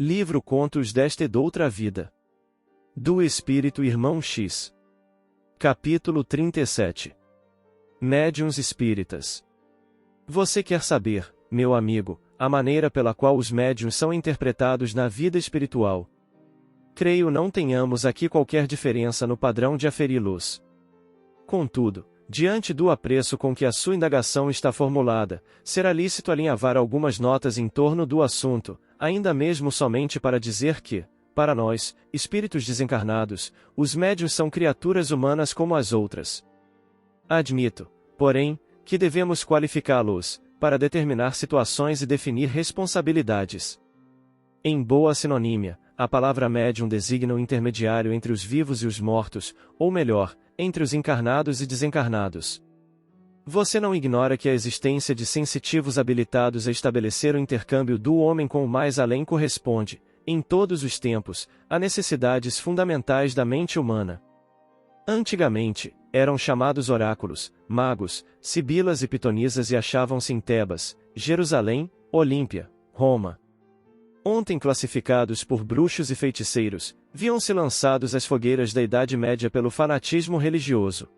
Livro Contos desta e doutra Vida. Do Espírito Irmão X. Capítulo 37. Médiuns espíritas. Você quer saber, meu amigo, a maneira pela qual os médiuns são interpretados na vida espiritual? Creio não tenhamos aqui qualquer diferença no padrão de aferi-los. Contudo, diante do apreço com que a sua indagação está formulada, será lícito alinhavar algumas notas em torno do assunto, ainda mesmo somente para dizer que, para nós, espíritos desencarnados, os médiuns são criaturas humanas como as outras. Admito, porém, que devemos qualificá-los, para determinar situações e definir responsabilidades. Em boa sinonímia, a palavra médium designa um intermediário entre os vivos e os mortos, ou melhor, entre os encarnados e desencarnados. Você não ignora que a existência de sensitivos habilitados a estabelecer o intercâmbio do homem com o mais além corresponde, em todos os tempos, a necessidades fundamentais da mente humana. Antigamente, eram chamados oráculos, magos, sibilas e pitonisas e achavam-se em Tebas, Jerusalém, Olímpia, Roma. Ontem classificados por bruxos e feiticeiros, viam-se lançados às fogueiras da Idade Média pelo fanatismo religioso.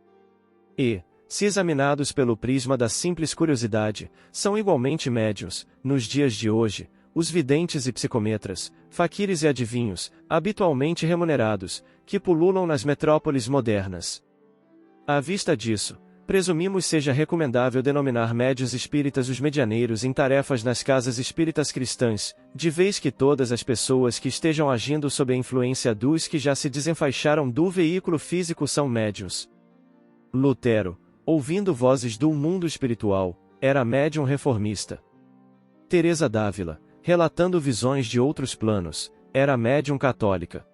E, se examinados pelo prisma da simples curiosidade, são igualmente médiuns, nos dias de hoje, os videntes e psicometras, faquires e adivinhos, habitualmente remunerados, que pululam nas metrópoles modernas. À vista disso, presumimos seja recomendável denominar médiuns espíritas os medianeiros em tarefas nas casas espíritas cristãs, de vez que todas as pessoas que estejam agindo sob a influência dos que já se desenfaixaram do veículo físico são médiuns. Lutero, ouvindo vozes do mundo espiritual, era médium reformista. Teresa d'Ávila, relatando visões de outros planos, era médium católica.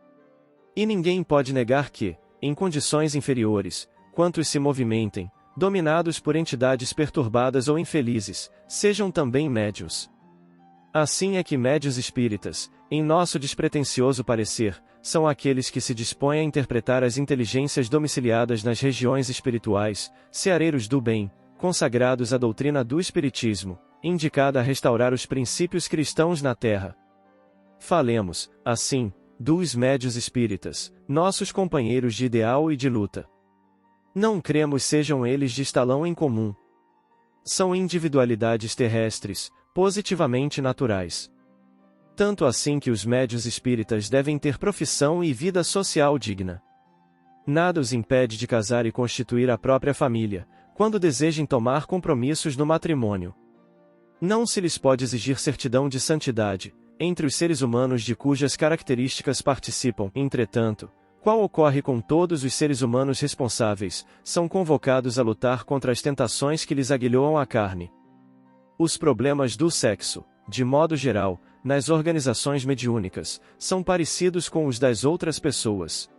E ninguém pode negar que, em condições inferiores, quantos se movimentem, dominados por entidades perturbadas ou infelizes, sejam também médiuns. Assim é que médiuns espíritas, em nosso despretensioso parecer, são aqueles que se dispõem a interpretar as inteligências domiciliadas nas regiões espirituais, seareiros do bem, consagrados à doutrina do espiritismo, indicada a restaurar os princípios cristãos na terra. Falemos, assim, dos médiuns espíritas, nossos companheiros de ideal e de luta. Não cremos sejam eles de estalão em comum. São individualidades terrestres, positivamente naturais. Tanto assim que os médiuns espíritas devem ter profissão e vida social digna. Nada os impede de casar e constituir a própria família, quando desejem tomar compromissos no matrimônio. Não se lhes pode exigir certidão de santidade, entre os seres humanos de cujas características participam, entretanto, qual ocorre com todos os seres humanos responsáveis, são convocados a lutar contra as tentações que lhes aguilhoam a carne. Os problemas do sexo, de modo geral, nas organizações mediúnicas, são parecidos com os das outras pessoas.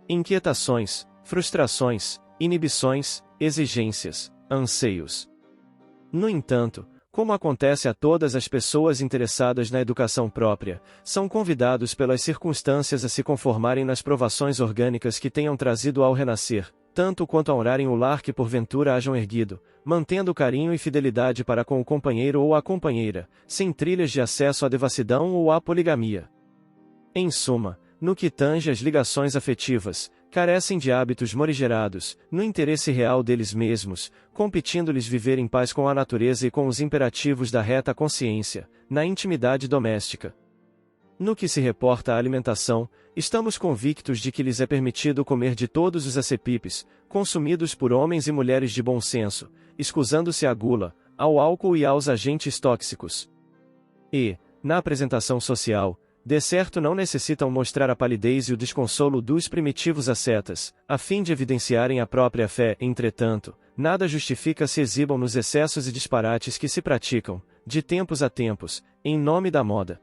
Inquietações, frustrações, inibições, exigências, anseios. No entanto, como acontece a todas as pessoas interessadas na educação própria, são convidados pelas circunstâncias a se conformarem nas provações orgânicas que tenham trazido ao renascer, tanto quanto a honrarem o lar que porventura hajam erguido, mantendo carinho e fidelidade para com o companheiro ou a companheira, sem trilhas de acesso à devassidão ou à poligamia. Em suma, no que tange às ligações afetivas, carecem de hábitos morigerados, no interesse real deles mesmos, competindo-lhes viver em paz com a natureza e com os imperativos da reta consciência, na intimidade doméstica. No que se reporta à alimentação, estamos convictos de que lhes é permitido comer de todos os acepipes, consumidos por homens e mulheres de bom senso, escusando-se à gula, ao álcool e aos agentes tóxicos. E, na apresentação social, de certo não necessitam mostrar a palidez e o desconsolo dos primitivos ascetas, a fim de evidenciarem a própria fé. Entretanto, nada justifica se exibam nos excessos e disparates que se praticam, de tempos a tempos, em nome da moda.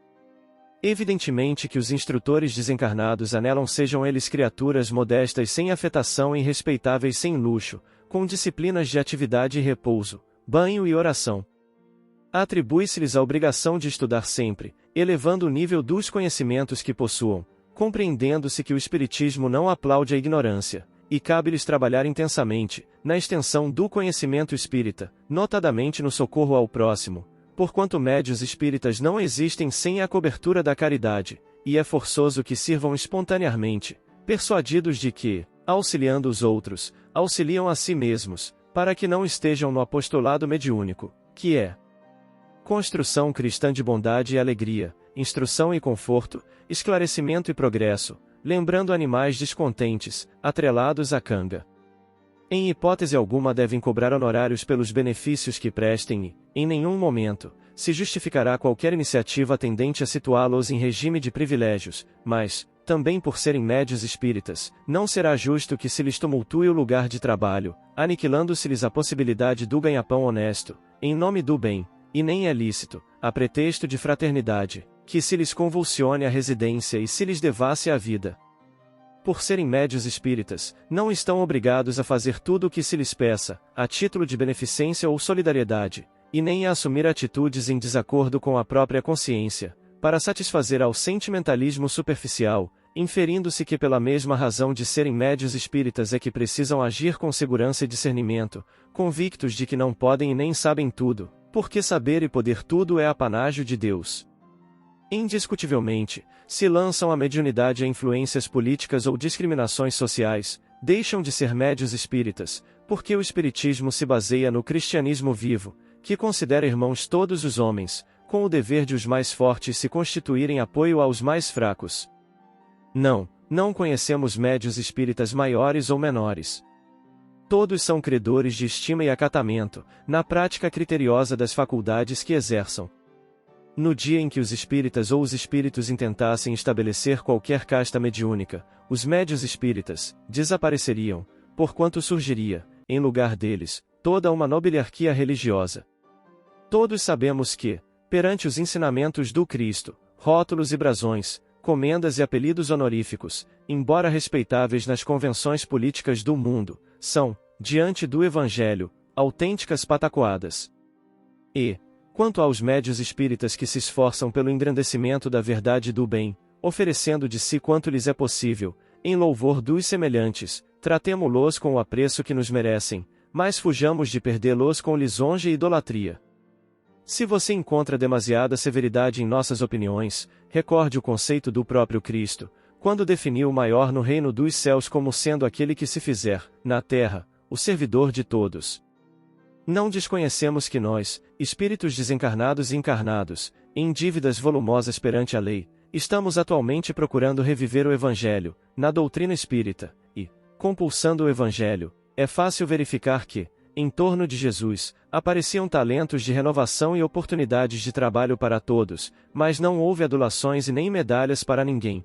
Evidentemente que os instrutores desencarnados anelam sejam eles criaturas modestas sem afetação e respeitáveis sem luxo, com disciplinas de atividade e repouso, banho e oração. Atribui-se-lhes a obrigação de estudar sempre, elevando o nível dos conhecimentos que possuam, compreendendo-se que o Espiritismo não aplaude a ignorância, e cabe-lhes trabalhar intensamente, na extensão do conhecimento espírita, notadamente no socorro ao próximo, porquanto médios espíritas não existem sem a cobertura da caridade, e é forçoso que sirvam espontaneamente, persuadidos de que, auxiliando os outros, auxiliam a si mesmos, para que não estejam no apostolado mediúnico, que é construção cristã de bondade e alegria, instrução e conforto, esclarecimento e progresso, lembrando animais descontentes, atrelados à canga. Em hipótese alguma devem cobrar honorários pelos benefícios que prestem e, em nenhum momento, se justificará qualquer iniciativa tendente a situá-los em regime de privilégios, mas, também por serem médios espíritas, não será justo que se lhes tumultue o lugar de trabalho, aniquilando-se-lhes a possibilidade do ganha-pão honesto, em nome do bem, e nem é lícito, a pretexto de fraternidade, que se lhes convulsione a residência e se lhes devasse a vida. Por serem médios espíritas, não estão obrigados a fazer tudo o que se lhes peça, a título de beneficência ou solidariedade, e nem a assumir atitudes em desacordo com a própria consciência, para satisfazer ao sentimentalismo superficial, inferindo-se que pela mesma razão de serem médios espíritas é que precisam agir com segurança e discernimento, convictos de que não podem e nem sabem tudo, porque saber e poder tudo é apanágio de Deus. Indiscutivelmente, se lançam à mediunidade a influências políticas ou discriminações sociais, deixam de ser médios espíritas, porque o espiritismo se baseia no cristianismo vivo, que considera irmãos todos os homens, com o dever de os mais fortes se constituírem apoio aos mais fracos. Não conhecemos médios espíritas maiores ou menores. Todos são credores de estima e acatamento, na prática criteriosa das faculdades que exerçam. No dia em que os espíritas ou os espíritos intentassem estabelecer qualquer casta mediúnica, os médios espíritas desapareceriam, porquanto surgiria, em lugar deles, toda uma nobiliarquia religiosa. Todos sabemos que, perante os ensinamentos do Cristo, rótulos e brasões, comendas e apelidos honoríficos, embora respeitáveis nas convenções políticas do mundo, são, diante do Evangelho, autênticas patacoadas. E, quanto aos médios espíritas que se esforçam pelo engrandecimento da verdade e do bem, oferecendo de si quanto lhes é possível, em louvor dos semelhantes, tratemo-los com o apreço que nos merecem, mas fujamos de perdê-los com lisonja e idolatria. Se você encontra demasiada severidade em nossas opiniões, recorde o conceito do próprio Cristo, quando definiu o maior no reino dos céus como sendo aquele que se fizer, na terra, o servidor de todos. Não desconhecemos que nós, espíritos desencarnados e encarnados, em dívidas volumosas perante a lei, estamos atualmente procurando reviver o Evangelho, na doutrina espírita, e, compulsando o Evangelho, é fácil verificar que, em torno de Jesus, apareciam talentos de renovação e oportunidades de trabalho para todos, mas não houve adulações e nem medalhas para ninguém.